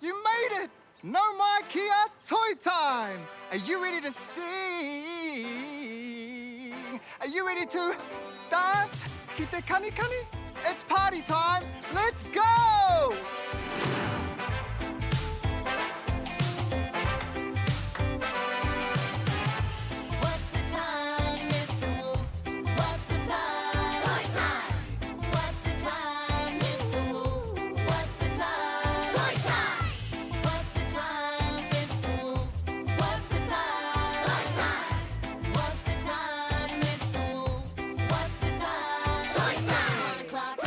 You made it! No mai kia toy time! Are you ready to sing? Are you ready to dance? Kite kani kani? It's party time! Let's go! What's the time, Mr. Wolf? What's the time? Toy time! What's the time, Mr. Wolf? What's the time? Toy time! What's the time, Mr. Wolf? What's the time? Toy time! What's the time, Mr. Wolf? What's the time? Toy time! 1 o'clock,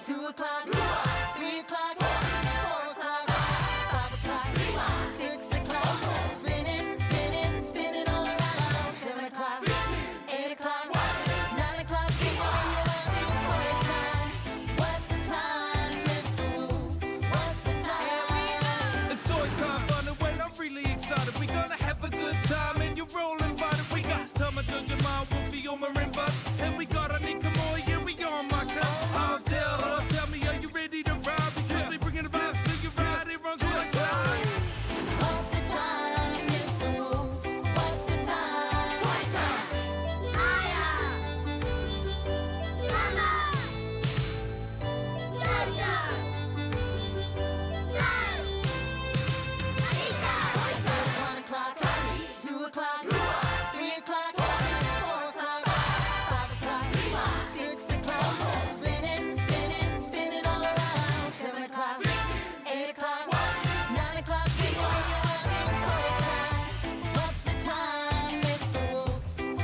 2 o'clock, 3 o'clock, 4 o'clock, 5 o'clock, 6 o'clock. Spin it all around. 7 o'clock, 8 o'clock, 9 o'clock. Keep on your way. Toy time. What's the time, Mr. Wolf? What's the time? It's toy time, fun and when I'm really excited. We gonna have a good time and you're all invited. We got Tama, JoJo, Wolfie on marimbas, and we got a Nick Moy, yeah, we on my cuss. I'll tell me, are you ready to ride? Because we bringing the vibes to you right here on toy time. What's the time, Mr. Wolf? What's the time? Toy time. Aya! Tama! JoJo! Yes! Anika! Toy time. 1 o'clock, 2 o'clock, 3 o'clock, 4 o'clock, 5 o'clock, 6 o'clock. Spin it all around. 7 o'clock, 8 o'clock, 9 o'clock. Keep on your way. Toy time. What's the time, Mr. Wolf?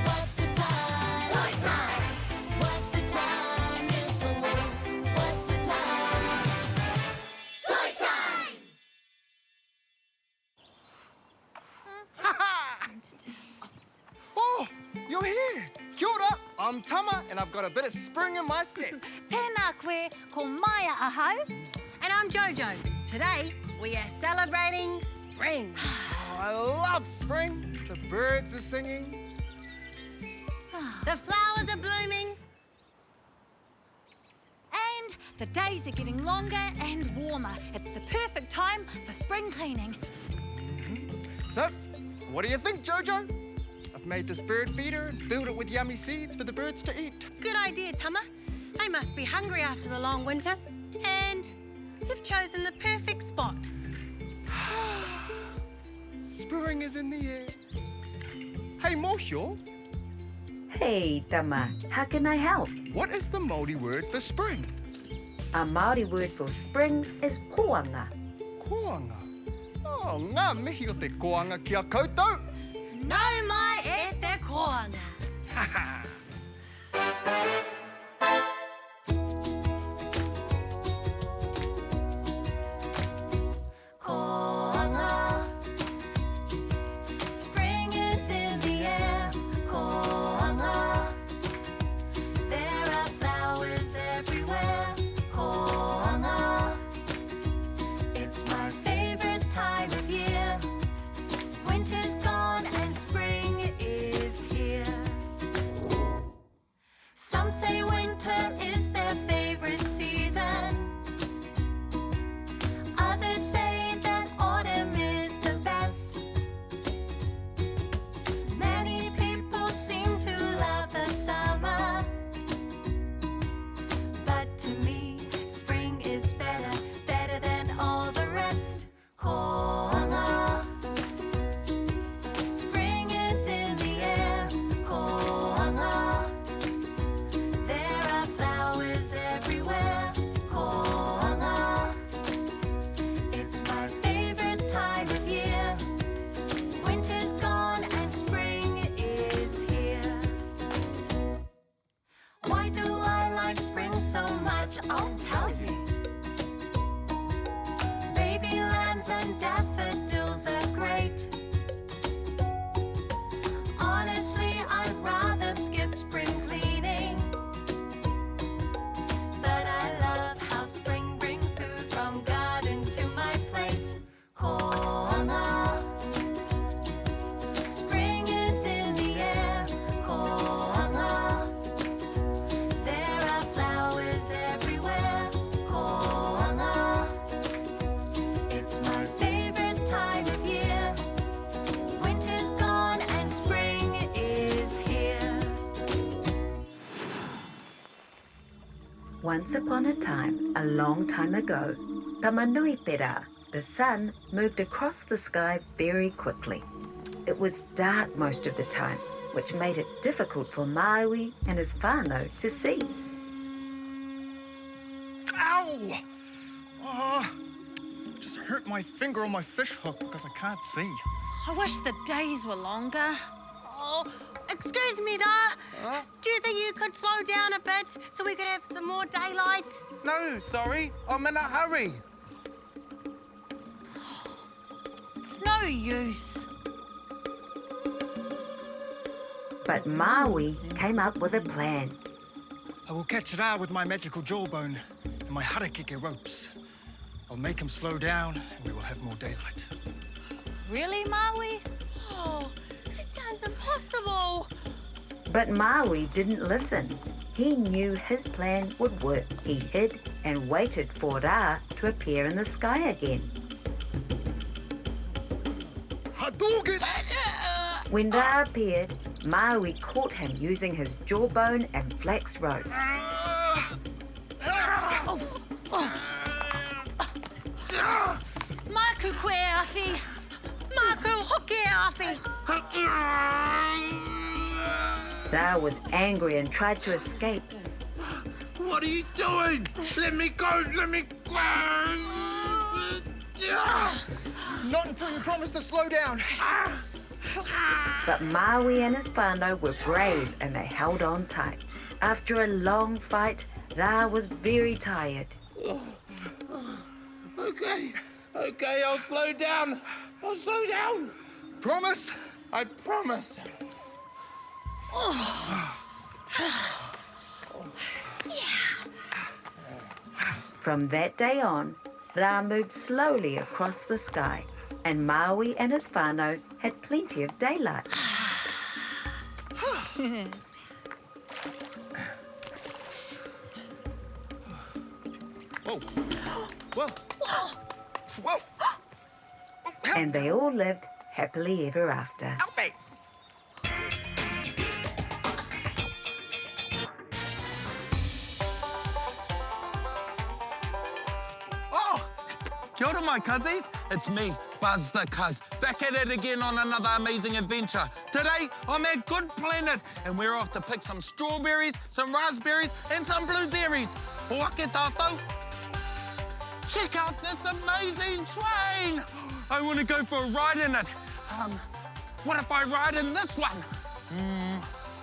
What's the time? Toy time. What's the time, Mr. Wolf? What's the time? Toy time. Oh, you're here! Kia ora, I'm Tama, and I've got a bit of spring in my step. Pēnā koe, ko Maya ahau. And I'm JoJo. Today, we are celebrating spring. Oh, I love spring. The birds are singing. The flowers are blooming. And the days are getting longer and warmer. It's the perfect time for spring cleaning. So, what do you think, JoJo? I've made this bird feeder and filled it with yummy seeds for the birds to eat. Good idea, Tama. They must be hungry after the long winter. And you've chosen the perfect spot. Spring is in the air. Hey, Mohio, Hey, Tama, how can I help? what is the Māori word for spring? A Maori word for spring is koanga. Koanga. Oh, ngā mihi o te koanga ki a koutou. No mai e te koanga. Koanga. Spring is in the air. Koanga. There are flowers everywhere. Koanga. It's my favorite time of year. Winter's gone and spring is here. Some say winter is their favorite season. Others say that autumn is the best. Many people seem to love the summer. But to me, spring is better, better than all the rest. Koanga. Spring is in the air. Koanga. There are flowers everywhere. Koanga. It's my favorite time of year. Winter's gone and spring is here. Why do I like spring so much? I'll tell you. Baby lambs and daffodils are great. Honestly, I'd rather skip spring cleaning. But I love how spring brings food from garden to my plate. Koanga. Spring is in the air. Koanga. There are flowers everywhere. Koanga. Once upon a time, a long time ago, Tamanuitera, the sun, moved across the sky very quickly. It was dark most of the time, which made it difficult for Maui and his whānau to see. Ow! Just hurt my finger on my fish hook because I can't see. I wish the days were longer. Oh, excuse me, Da. Do you think you could slow down a bit so we could have some more daylight? No, sorry, I'm in a hurry. It's no use. But Maui came up with a plan. I will catch Ra with my magical jawbone and my harakeke ropes. I'll make him slow down and we will have more daylight. Really, Maui? Oh, it sounds impossible. But Maui didn't listen. He knew his plan would work. He hid and waited for Ra to appear in the sky again. Hadouken! When Ra appeared, Maui caught him using his jawbone and flax rope. Maku koe, Awhi. Maku hoki awhi. Ra was angry and tried to escape. What are you doing? Let me go, let me go. Not until you promise to slow down. But Maui and his whānau were brave and they held on tight. After a long fight, Ra was very tired. Okay, I'll slow down. I'll slow down. Promise? I promise. From that day on, Ra moved slowly across the sky, and Maui and his whānau had plenty of daylight. Whoa. Whoa. Whoa. And they all lived happily ever after. Help me. Oh, kia ora, my cuzzies. It's me, Buzz the Cuz, back at it again on another amazing adventure. Today, I'm at Good Planet, and we're off to pick some strawberries, some raspberries, and some blueberries. Hoake tātou. Check out this amazing train. I want to go for a ride in it. What if I ride in this one?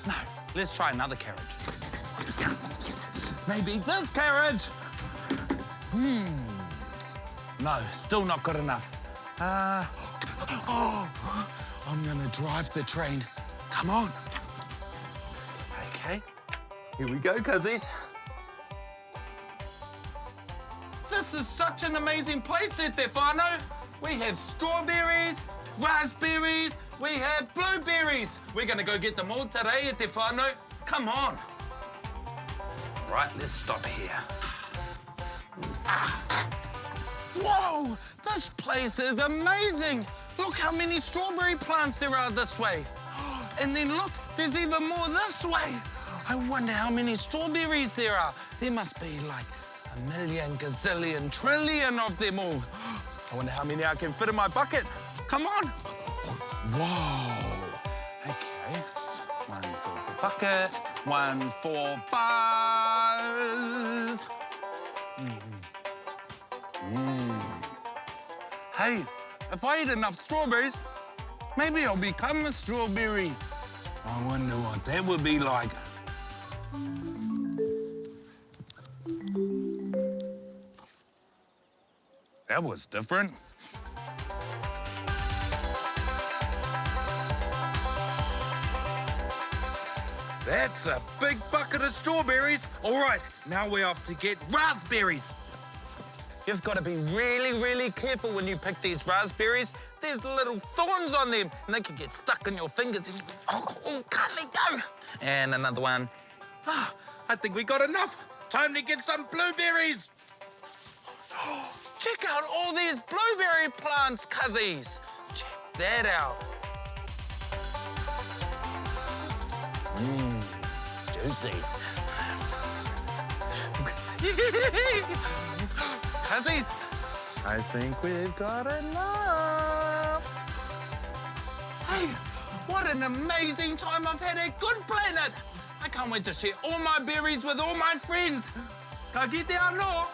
No, let's try another carriage. Maybe this carriage. No, still not good enough. I'm gonna drive the train. Come on. Okay, here we go, cuzzies. This is such an amazing place, Te whānau. We have strawberries, raspberries, we have blueberries. We're gonna go get them all today, Te whānau. Come on. Right, let's stop here. Whoa, this place is amazing. Look how many strawberry plants there are this way. And then look, there's even more this way. I wonder how many strawberries there are. There must be like a million, gazillion, trillion of them all. I wonder how many I can fit in my bucket. Come on. Whoa. Okay, one for the bucket, one for Buzz. Hey, if I eat enough strawberries, maybe I'll become a strawberry. I wonder what that would be like. That was different. That's a big bucket of strawberries. All right, now we're off to get raspberries. You've got to be really, really careful when you pick these raspberries. There's little thorns on them, and they can get stuck in your fingers. Oh, can't let go. And another one. Oh, I think we got enough. Time to get some blueberries. Check out all these blueberry plants, cuzzies. Check that out. Juicy. Cousins, I think we've got enough. Hey, what an amazing time I've had at Good Planet. I can't wait to share all my berries with all my friends. Ka kite anō.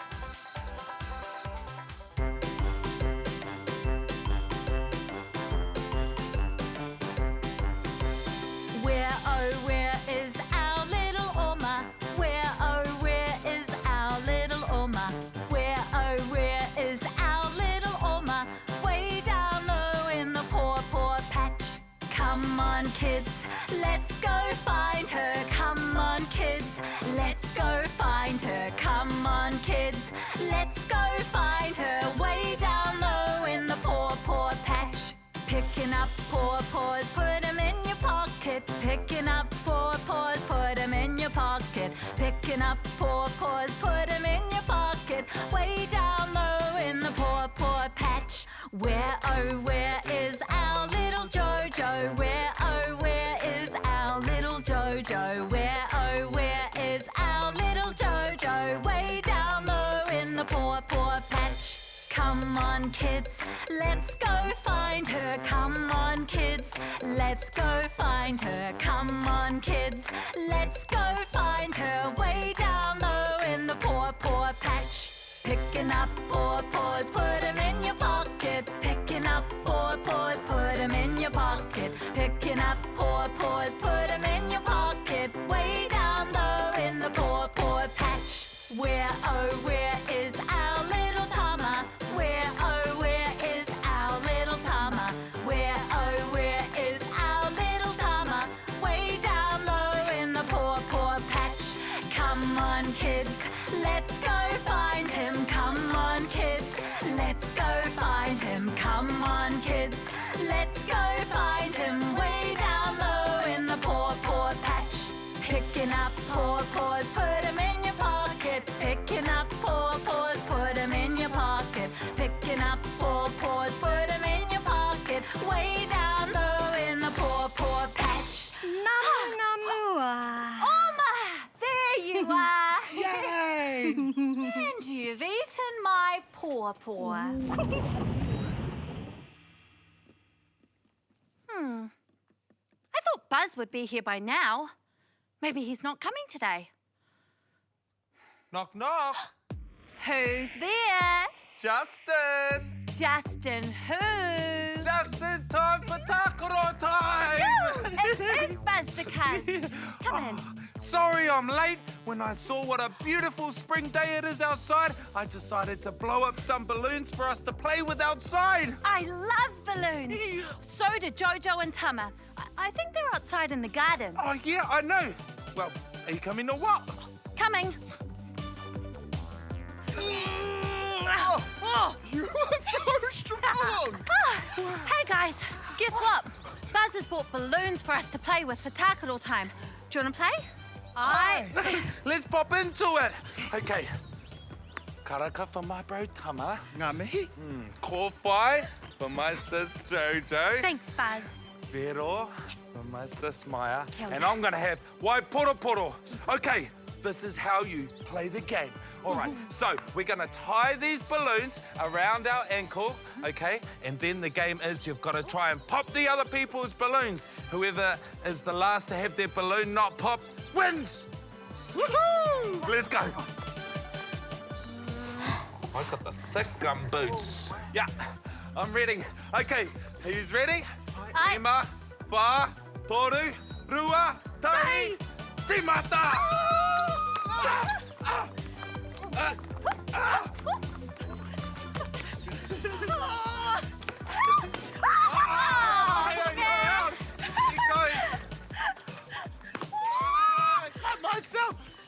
Where, oh, where is our little Oma? Where, oh, where is our little Oma? Where, oh, where is our little Oma? Way down low in the poor, poor patch. Come on, kids, let's go find her. Come on, kids, let's go find her. Come on, kids, let's go find her. Way down low in the poor, poor patch. Picking up poor paws, put 'em in your pocket. Picking up poor paws, put 'em in your pocket. Picking up poor paws, put 'em in your pocket. Way down low in the poor, poor patch. Where, oh, where is our little JoJo? Where, oh, where is our little JoJo? Where, oh, where is our little JoJo? Way down low in the poor, poor patch. Come on, kids, let's go find her. Come on, kids, let's go find her. Come on, kids, let's go find her. Way down low in the poor, poor patch. Picking up poor paws, put 'em in your pocket. Picking up poor paws, put 'em in your pocket. Picking up poor paws, put 'em in your pocket. Way down low in the poor, poor patch. Where, oh, where is our little Tama? Where, oh, where is our little Tama? Where, oh, where is our little Tama? Way down low in the poor, poor patch. Come on, kids, let's go find him. Come on, kids, let's go find him. Come on, kids, let's go find him. Way down low in the poor, poor patch. Picking up poor paws, put 'em in your pocket. Picking up poor paws, put 'em in your pocket. Picking up poor paws, put 'em in your pocket. Way down low in the poor, poor patch. Namua. Oma, there you are. Yay! And you've eaten my paw paw. I thought Buzz would be here by now. Maybe he's not coming today. Knock, knock. Who's there? Justin. Justin who? Just in time for tackle time. It is Buzz the Cuz. Come in. Sorry I'm late. When I saw what a beautiful spring day it is outside, I decided to blow up some balloons for us to play with outside. I love balloons. So do JoJo and Tama. I think they're outside in the garden. Oh, yeah, I know. Well, are you coming or what? Coming. You are so strong! Hey guys, guess what? Buzz has bought balloons for us to play with for Takaro time. Do you want to play? Aye. Let's pop into it. Okay. Karaka for my bro Tama. Ngā mihi. Kōwhai for my sis JoJo. Thanks, Buzz. Vero for my sis Maya. Kia ora. And I'm going to have Waiporo. Okay, this is how you play the game. All right, so we're going to tie these balloons around our ankle, okay? And then the game is you've got to try and pop the other people's balloons. Whoever is the last to have their balloon not pop wins. Woohoo! Let's go. I've got the thick gum boots. Yeah, I'm ready. Okay, who's ready? Aye. Ima, wha, toru, rua, tahi, timata!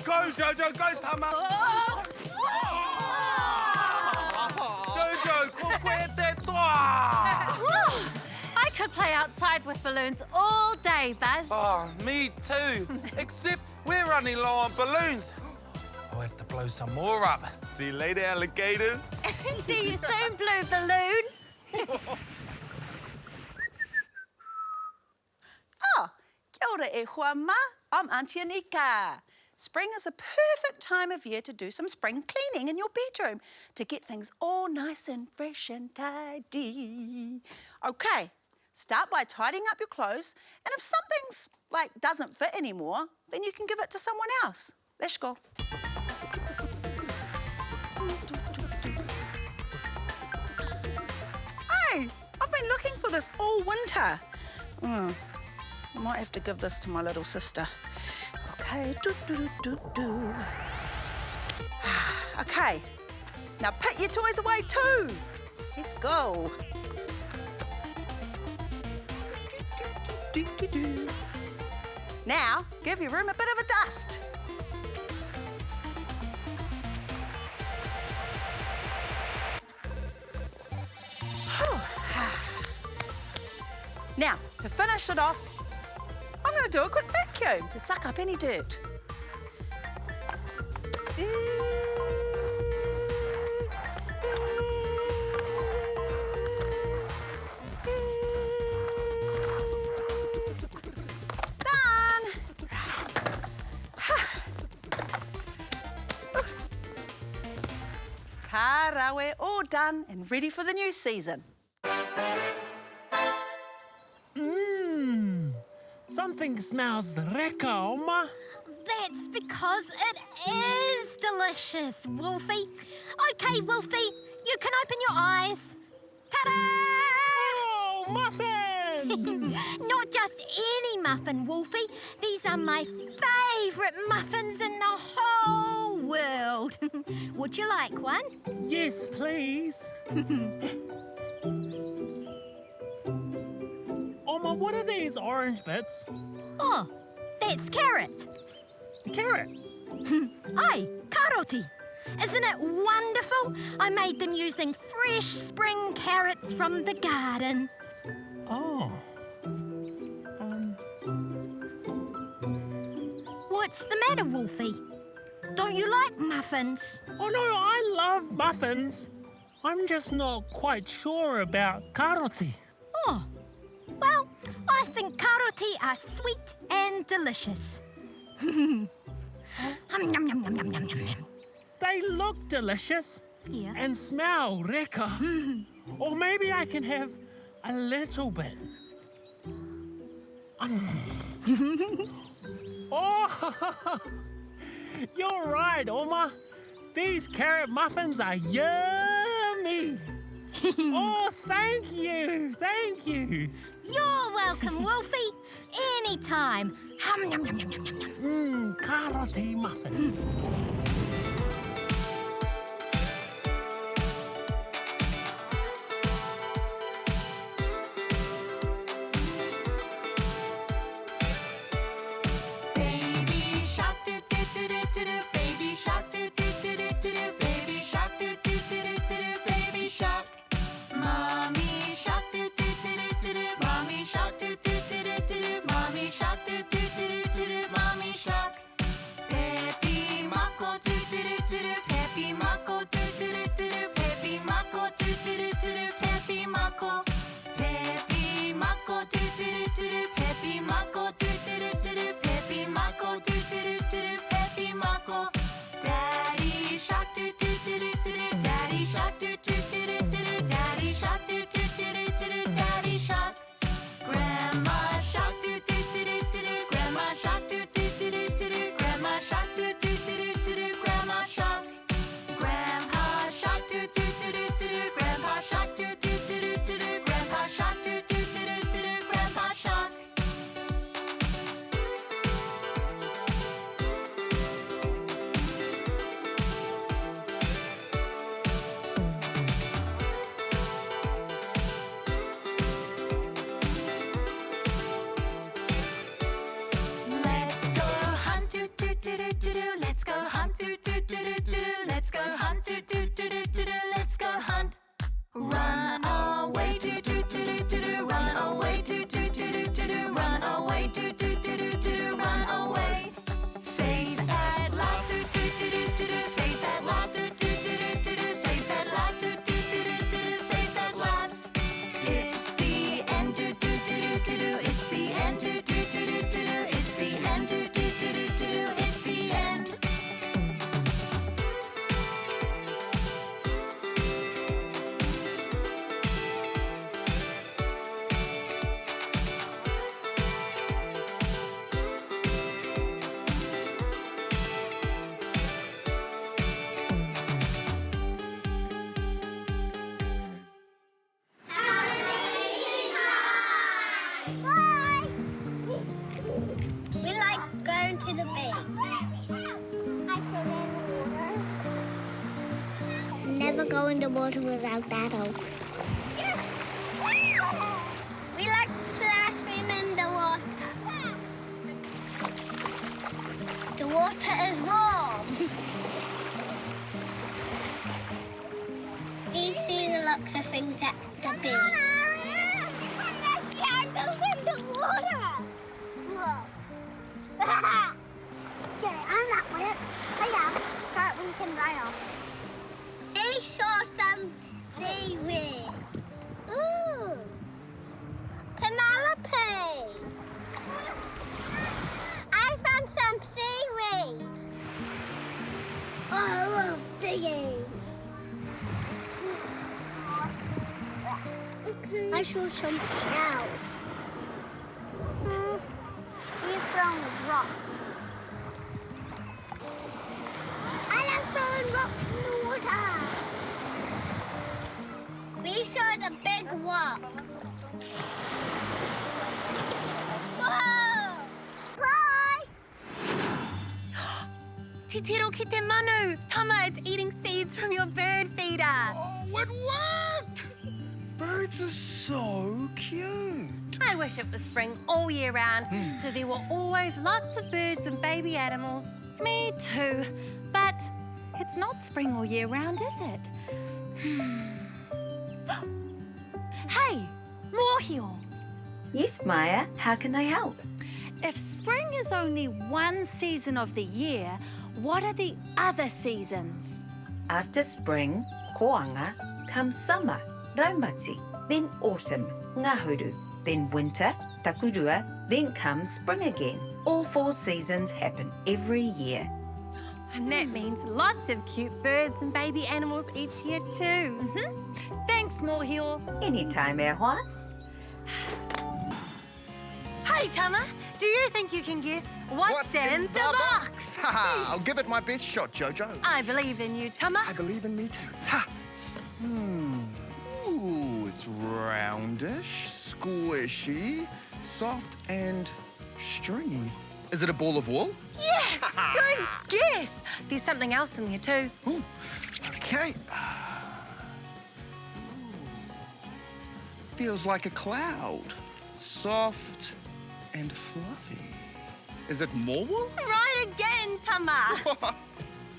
Go, Jojo, go, Tama! Jojo, ko koe te toa! I could play outside with balloons all day, Buzz. Oh, me too. Except we're running low on balloons. I'll have to blow some more up. See you later, alligators. See you soon, Blue Balloon. Kia ora e Huama, I'm Auntie Anika. Spring is a perfect time of year to do some spring cleaning in your bedroom to get things all nice and fresh and tidy. Okay, start by tidying up your clothes, and if something's doesn't fit anymore, then you can give it to someone else. Let's go. Hey, I've been looking for this all winter. I might have to give this to my little sister. Okay, Okay, now put your toys away too. Let's go. Now, give your room a bit of a dust. Now, to finish it off, I'm going to do a quick vacuum to suck up any dirt. Done. Kara, we're all done and ready for the new season. Something smells reka, Oma. That's because it is delicious, Wolfie. OK, Wolfie, you can open your eyes. Ta-da! Oh, muffins! Not just any muffin, Wolfie. These are my favourite muffins in the whole world. Would you like one? Yes, please. Oma, what are these orange bits? Oh, that's carrot. Carrot. Aye, karoti. Isn't it wonderful? I made them using fresh spring carrots from the garden. Oh. What's the matter, Wolfie? Don't you like muffins? Oh, no, I love muffins. I'm just not quite sure about karoti. Oh, well, I think karoti are sweet and delicious. Yum, yum, yum, yum, yum, yum, yum. They look delicious Yeah. and smell reka. Or maybe I can have a little bit. Oh, you're right, Oma. These carrot muffins are yummy. Oh, thank you. Thank you. You're welcome, Wolfie. Anytime. Hum, yum, yum, yum, yum, yum, yum. Karoti muffins. Baby shark, do do do do do do. Baby shark, do do do do do do. Baby shark, do do do do do do. Baby shark. Mommy shark, do do do do do do. Mommy shark, do do do do do do. Mommy shark, do do do do do do. Mommy shark. Peppy Mako, do do do do do. Peppy Mako, do do do do do. Peppy Mako, do do do do do. Peppy Mako. Peppy Mako, do do do do do. Peppy Mako, do do do do do. Peppy Mako, do do do do do. Peppy Mako. Daddy shark, do do do do do do. Daddy shark, do do do do do do. Daddy shark, do do do do do do. Daddy shark. Grandma shark, do do do do do do. Grandma shark, do do do do do do. Grandma shark, do do do do do do. Grandma shark. Grandpa shark, do do do do do do. Grandpa shark, do do do do do do. Grandpa shark, do do do do do do. Grandpa shark. Let's go hunt, do do do do do do. Let's go hunt, do do do do do do. Let's go hunt, do do do do do do. Let's go hunt. Run away, do do do do do do. Run away, do do do do do do. Run away, do do do do do do. Run away. Safe at last, do do do do do do. Safe at last, do do do do do do. Safe at last, do do do do do do. Safe at last. It's the end, do do do do do do. It's the end, do do do do do do. It's the end, do do do do do do. It's the end. go in the water without adults. We like splashing in the water. The water is warm. We see lots of things at the beach. Candles in the water. Whoa. Okay, I'm not wet. I am. But we can ride off. I saw some seaweed. Ooh. Penelope. I found some seaweed. Oh, I love digging. I saw some shells. We found rocks. I am throwing rocks in the water. We saw the big rock. Whoa! Bye! Te tiro ki te manu. Tama, it's eating seeds from your bird feeder. Oh, it worked! Birds are so cute. I wish it was spring all year round, so there were always lots of birds and baby animals. Me too. But it's not spring all year round, is it? Hey, Mōhio. Yes, Maya, how can I help? If spring is only one season of the year, what are the other seasons? After spring, koanga, comes summer, raumati, then autumn, ngahuru, then winter, takurua, then comes spring again. All 4 seasons happen every year. And that means lots of cute birds and baby animals each year too. Thanks, Mōhio. Anytime, e hoa. Hey, Tama, do you think you can guess what's in the box? Haha, I'll give it my best shot, JoJo. I believe in you, Tama. I believe in me too. Ha! Ooh, it's roundish, squishy, soft and stringy. Is it a ball of wool? Yes, good guess. There's something else in there too. Ooh, okay. Feels like a cloud. Soft and fluffy. Is it more wool? Right again, Tama.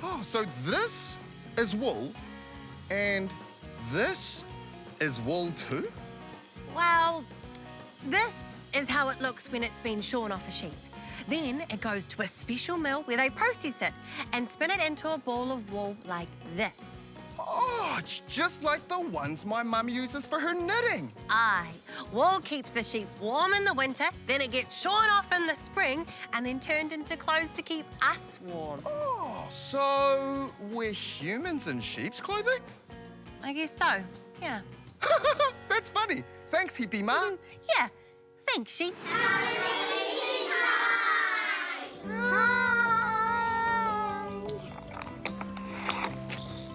Oh, so this is wool and this is wool too? Well, this is how it looks when it's been shorn off a sheep. Then it goes to a special mill where they process it and spin it into a ball of wool like this. Oh, it's just like the ones my mum uses for her knitting. Aye. Wool keeps the sheep warm in the winter, then it gets shorn off in the spring and then turned into clothes to keep us warm. Oh, so we're humans in sheep's clothing? I guess so, yeah. That's funny. Thanks, hippie ma. Yeah, thanks, sheep.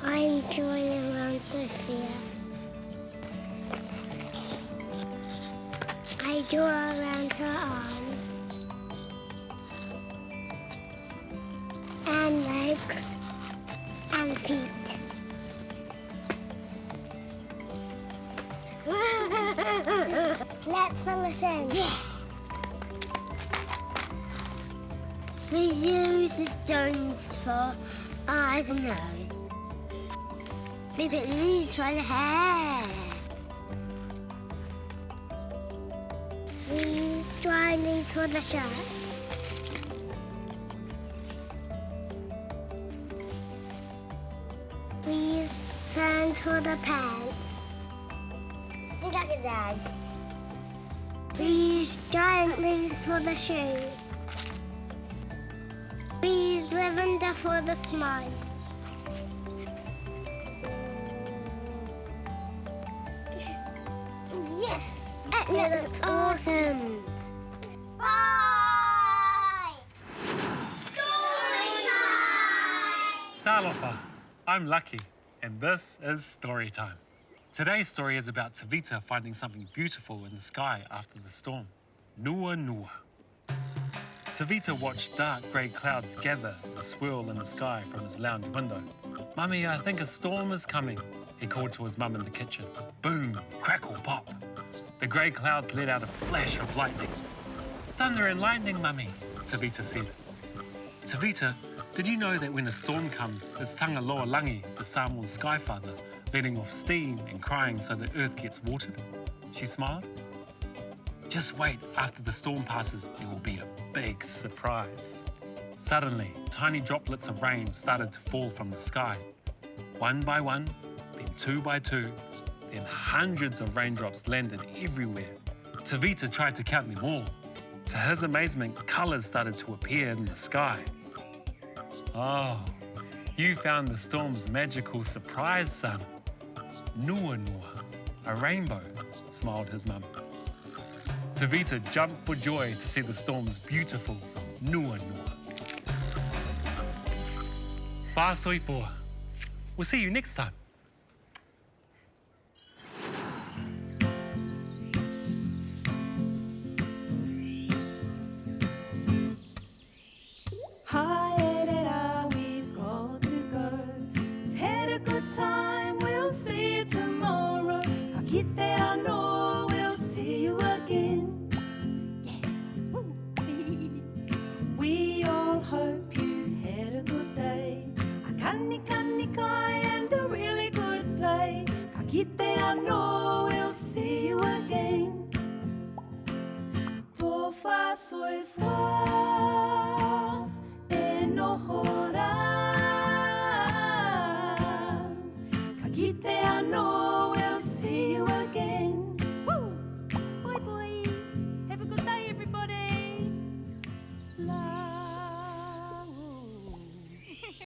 I'm drawing around Sophia. I draw around her arms and legs and feet. Let's fill this in. Yeah. We use the stones for eyes and nose. We put these for the hair. We use dry leaves for the shirt. We use ferns for the pants. Dad. We use giant leaves for the shoes. We use lavender for the smile. Yes! It looks awesome. Bye! Storytime! Talofa, I'm Lucky, and this is Storytime. Today's story is about Tavita finding something beautiful in the sky after the storm. Nua Nua. Tavita watched dark grey clouds gather and swirl in the sky from his lounge window. Mummy, I think a storm is coming, he called to his mum in the kitchen. Boom, crackle, pop. The grey clouds let out a flash of lightning. Thunder and lightning, Mummy, Tavita said. Tavita, did you know that when a storm comes, it's Tangaloa Langi, the Samoan sky father, letting off steam and crying so the earth gets watered? She smiled. Just wait, after the storm passes, there will be a big surprise. Suddenly, tiny droplets of rain started to fall from the sky. One by one, then two by two, then hundreds of raindrops landed everywhere. Tavita tried to count them all. To his amazement, colours started to appear in the sky. Oh, you found the storm's magical surprise, son. Nua Nua, a rainbow, smiled his mum. Tavita jumped for joy to see the storm's beautiful Nua Nua. Wha soi foa. We'll see you next time. Hi, Edera, we've got to go. We've had a good time, we'll see you tomorrow. Ka kite anō, we'll see you again. Yeah. Woo. We all hope you had a good day. A kani kai and a really good play. Ka kite anō, we'll see you again. Tō wha soi wha. No